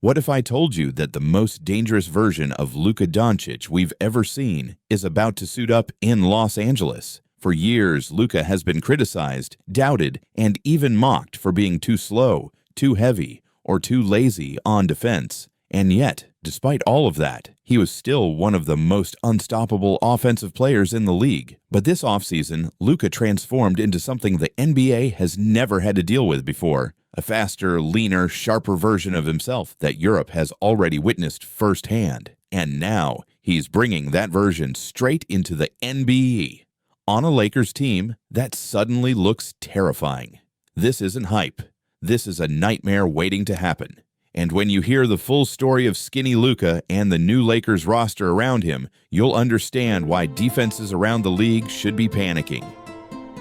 What if I told you that the most dangerous version of Luka Dončić we've ever seen is about to suit up in Los Angeles? For years, Luka has been criticized, doubted, and even mocked for being too slow, too heavy, or too lazy on defense. And yet, despite all of that, he was still one of the most unstoppable offensive players in the league. But this offseason, Luka transformed into something the NBA has never had to deal with before. A faster, leaner, sharper version of himself that Europe has already witnessed firsthand. And now, he's bringing that version straight into the NBA. On a Lakers team that suddenly looks terrifying. This isn't hype. This is a nightmare waiting to happen. And when you hear the full story of Skinny Luka and the new Lakers roster around him, you'll understand why defenses around the league should be panicking.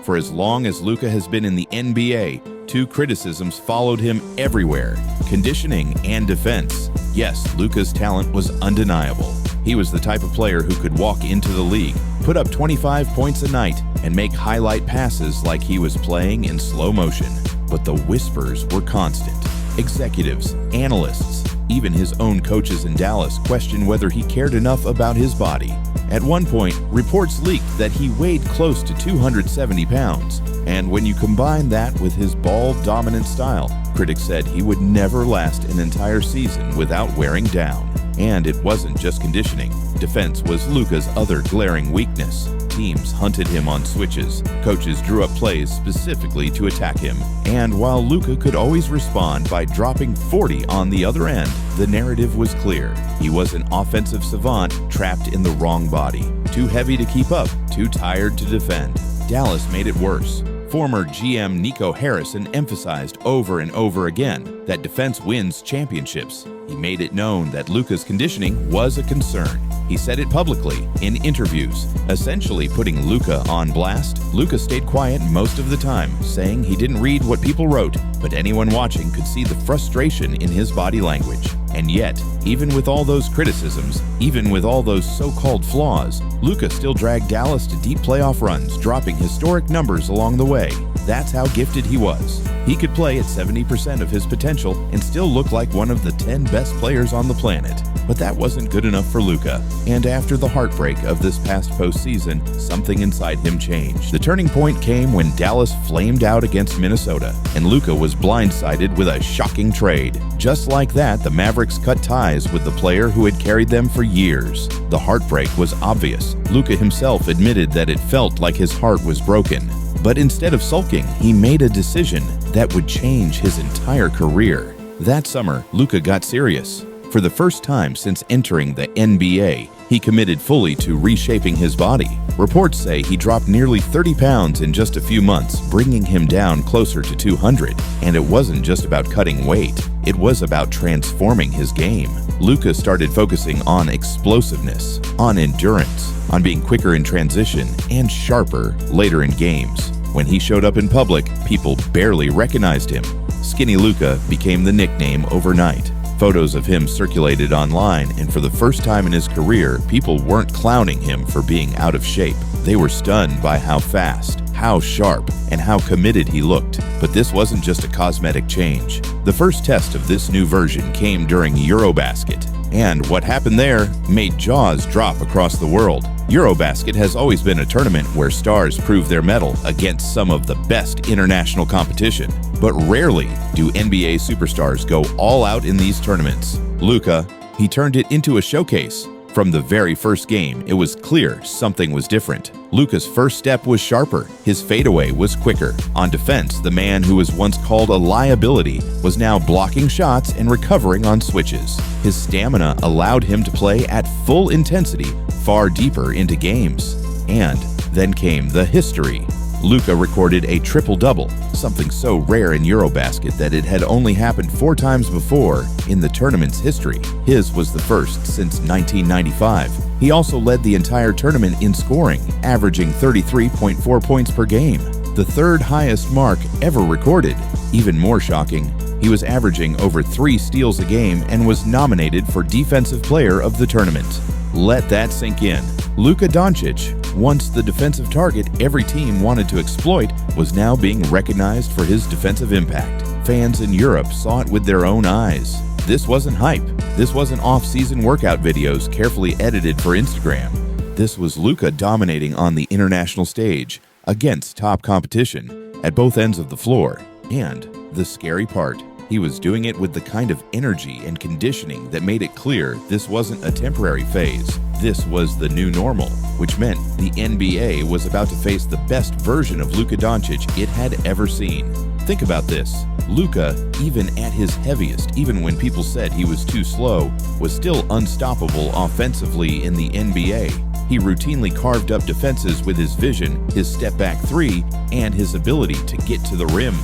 For as long as Luka has been in the NBA, two criticisms followed him everywhere: conditioning and defense. Yes, Luka's talent was undeniable. He was the type of player who could walk into the league, put up 25 points a night, and make highlight passes like he was playing in slow motion. But the whispers were constant. Executives, analysts, even his own coaches in Dallas questioned whether he cared enough about his body. At one point, reports leaked that he weighed close to 270 pounds, and when you combine that with his ball-dominant style, critics said he would never last an entire season without wearing down. And it wasn't just conditioning. Defense was Luka's other glaring weakness. Teams hunted him on switches. Coaches drew up plays specifically to attack him. And while Luka could always respond by dropping 40 on the other end, the narrative was clear. He was an offensive savant trapped in the wrong body. Too heavy to keep up, too tired to defend. Dallas made it worse. Former GM Nico Harrison emphasized over and over again that defense wins championships. He made it known that Luka's conditioning was a concern. He said it publicly in interviews, essentially putting Luka on blast. Luka stayed quiet most of the time, saying he didn't read what people wrote, but anyone watching could see the frustration in his body language. And yet, even with all those criticisms, even with all those so-called flaws, Luka still dragged Dallas to deep playoff runs, dropping historic numbers along the way. That's how gifted he was. He could play at 70% of his potential and still look like one of the 10 best players on the planet. But that wasn't good enough for Luka. And after the heartbreak of this past postseason, something inside him changed. The turning point came when Dallas flamed out against Minnesota, and Luka was blindsided with a shocking trade. Just like that, the Mavericks cut ties with the player who had carried them for years. The heartbreak was obvious. Luka himself admitted that it felt like his heart was broken. But instead of sulking, he made a decision that would change his entire career. That summer, Luka got serious. For the first time since entering the NBA, he committed fully to reshaping his body. Reports say he dropped nearly 30 pounds in just a few months, bringing him down closer to 200. And it wasn't just about cutting weight. It was about transforming his game. Luka started focusing on explosiveness, on endurance, on being quicker in transition, and sharper later in games. When he showed up in public, people barely recognized him. Skinny Luka became the nickname overnight. Photos of him circulated online, and for the first time in his career, people weren't clowning him for being out of shape. They were stunned by how fast, how sharp, and how committed he looked. But this wasn't just a cosmetic change. The first test of this new version came during EuroBasket. And what happened there made jaws drop across the world. EuroBasket has always been a tournament where stars prove their mettle against some of the best international competition. But rarely do NBA superstars go all out in these tournaments. Luka, he turned it into a showcase. From the very first game, it was clear something was different. Luka's first step was sharper. His fadeaway was quicker. On defense, the man who was once called a liability was now blocking shots and recovering on switches. His stamina allowed him to play at full intensity far deeper into games. And then came the history. Luka recorded a triple-double, something so rare in EuroBasket that it had only happened 4 times before in the tournament's history. His was the first since 1995. He also led the entire tournament in scoring, averaging 33.4 points per game, the 3rd highest mark ever recorded. Even more shocking, he was averaging over 3 steals a game and was nominated for Defensive Player of the Tournament. Let that sink in. Luka Dončić, once the defensive target every team wanted to exploit, was now being recognized for his defensive impact. Fans in Europe saw it with their own eyes. This wasn't hype. This wasn't off-season workout videos carefully edited for Instagram. This was Luka dominating on the international stage against top competition at both ends of the floor. And the scary part, he was doing it with the kind of energy and conditioning that made it clear this wasn't a temporary phase. This was the new normal, which meant the NBA was about to face the best version of Luka Dončić it had ever seen. Think about this. Luka, even at his heaviest, even when people said he was too slow, was still unstoppable offensively in the NBA. He routinely carved up defenses with his vision, his step-back three, and his ability to get to the rim.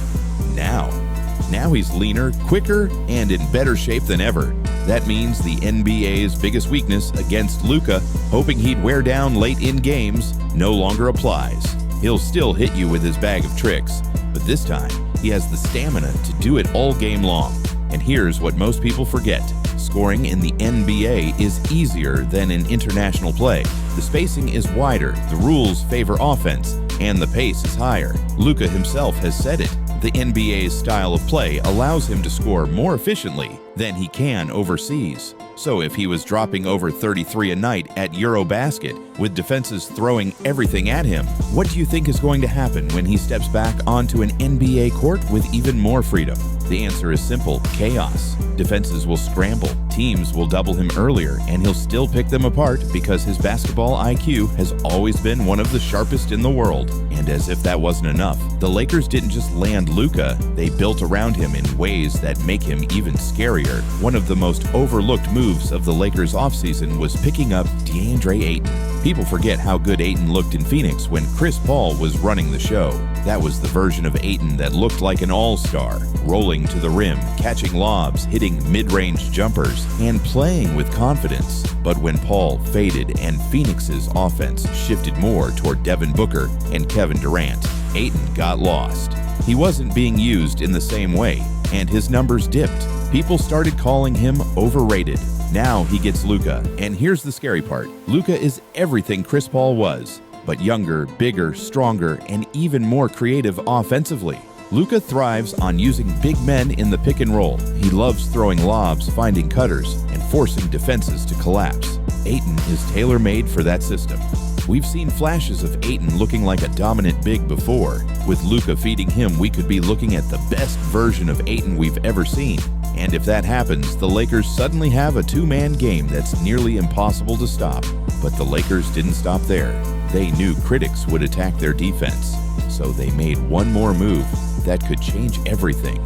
Now he's leaner, quicker, and in better shape than ever. That means the NBA's biggest weakness against Luka, hoping he'd wear down late in games, no longer applies. He'll still hit you with his bag of tricks, but this time he has the stamina to do it all game long. And here's what most people forget. Scoring in the NBA is easier than in international play. The spacing is wider, the rules favor offense, and the pace is higher. Luka himself has said it. The NBA's style of play allows him to score more efficiently than he can overseas. So if he was dropping over 33 a night at EuroBasket with defenses throwing everything at him, what do you think is going to happen when he steps back onto an NBA court with even more freedom? The answer is simple: chaos. Defenses will scramble, teams will double him earlier, and he'll still pick them apart because his basketball IQ has always been one of the sharpest in the world. And as if that wasn't enough, the Lakers didn't just land Luka, they built around him in ways that make him even scarier. One of the most overlooked moves of the Lakers offseason was picking up DeAndre Ayton. People forget how good Ayton looked in Phoenix when Chris Paul was running the show. That was the version of Ayton that looked like an all-star, rolling to the rim, catching lobs, hitting mid-range jumpers, and playing with confidence. But when Paul faded and Phoenix's offense shifted more toward Devin Booker and Kevin Durant, Ayton got lost. He wasn't being used in the same way, and his numbers dipped. People started calling him overrated. Now he gets Luka, and here's the scary part. Luka is everything Chris Paul was, but younger, bigger, stronger, and even more creative offensively. Luka thrives on using big men in the pick and roll. He loves throwing lobs, finding cutters, and forcing defenses to collapse. Ayton is tailor-made for that system. We've seen flashes of Ayton looking like a dominant big before. With Luka feeding him, we could be looking at the best version of Ayton we've ever seen. And if that happens, the Lakers suddenly have a two-man game that's nearly impossible to stop. But the Lakers didn't stop there. They knew critics would attack their defense, so they made one more move that could change everything.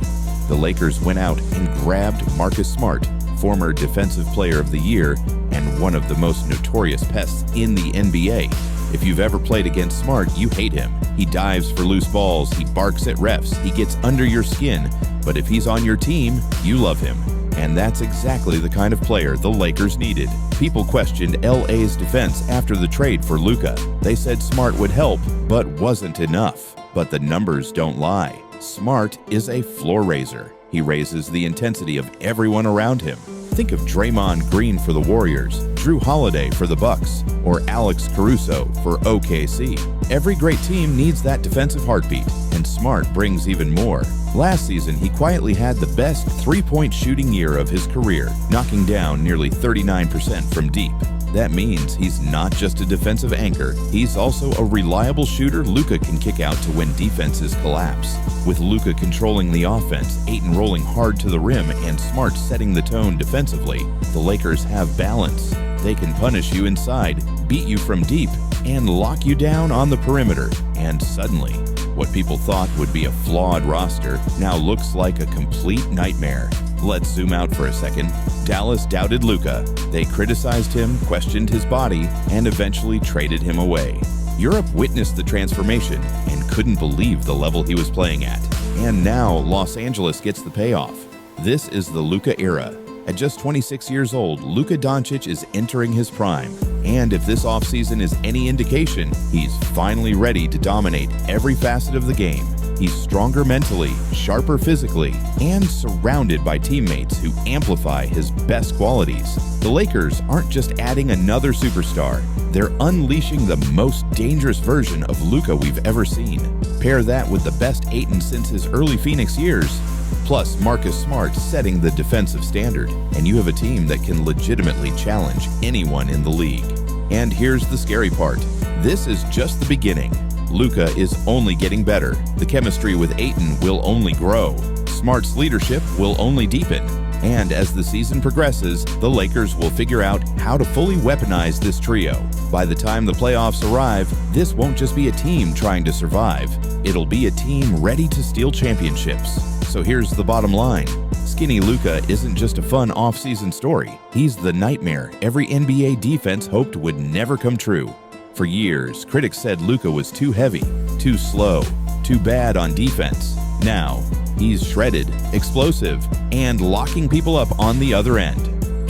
The Lakers went out and grabbed Marcus Smart, former Defensive Player of the Year and one of the most notorious pests in the NBA. If you've ever played against Smart, you hate him. He dives for loose balls, he barks at refs, he gets under your skin. But if he's on your team, you love him. And that's exactly the kind of player the Lakers needed. People questioned LA's defense after the trade for Luka. They said Smart would help, but wasn't enough. But the numbers don't lie. Smart is a floor raiser. He raises the intensity of everyone around him. Think of Draymond Green for the Warriors, Drew Holiday for the Bucks, or Alex Caruso for OKC. Every great team needs that defensive heartbeat, and Smart brings even more. Last season, he quietly had the best three-point shooting year of his career, knocking down nearly 39% from deep. That means he's not just a defensive anchor, he's also a reliable shooter Luka can kick out to when defenses collapse. With Luka controlling the offense, Ayton rolling hard to the rim, and Smart setting the tone defensively, the Lakers have balance. They can punish you inside, beat you from deep, and lock you down on the perimeter. And suddenly, what people thought would be a flawed roster now looks like a complete nightmare. Let's zoom out for a second. Dallas doubted Luka. They criticized him, questioned his body, and eventually traded him away. Europe witnessed the transformation and couldn't believe the level he was playing at. And now Los Angeles gets the payoff. This is the Luka era. At just 26 years old, Luka Dončić is entering his prime. And if this offseason is any indication, he's finally ready to dominate every facet of the game. He's stronger mentally, sharper physically, and surrounded by teammates who amplify his best qualities. The Lakers aren't just adding another superstar, they're unleashing the most dangerous version of Luka we've ever seen. Pair that with the best Ayton since his early Phoenix years, plus Marcus Smart setting the defensive standard, and you have a team that can legitimately challenge anyone in the league. And here's the scary part. This is just the beginning. Luka is only getting better. The chemistry with Ayton will only grow. Smart's leadership will only deepen. And as the season progresses, the Lakers will figure out how to fully weaponize this trio. By the time the playoffs arrive, this won't just be a team trying to survive. It'll be a team ready to steal championships. So here's the bottom line. Skinny Luka isn't just a fun off-season story. He's the nightmare every NBA defense hoped would never come true. For years, critics said Luka was too heavy, too slow, too bad on defense. Now, he's shredded, explosive, and locking people up on the other end.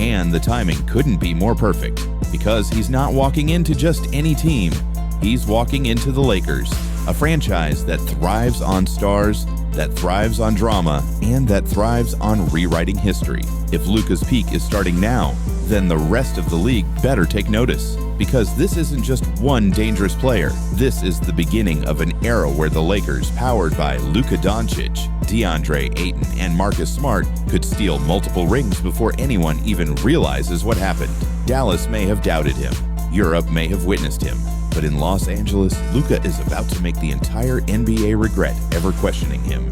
And the timing couldn't be more perfect, because he's not walking into just any team. He's walking into the Lakers, a franchise that thrives on stars, that thrives on drama, and that thrives on rewriting history. If Luka's peak is starting now, then the rest of the league better take notice. Because this isn't just one dangerous player. This is the beginning of an era where the Lakers, powered by Luka Dončić, DeAndre Ayton, and Marcus Smart, could steal multiple rings before anyone even realizes what happened. Dallas may have doubted him. Europe may have witnessed him. But in Los Angeles, Luka is about to make the entire NBA regret ever questioning him.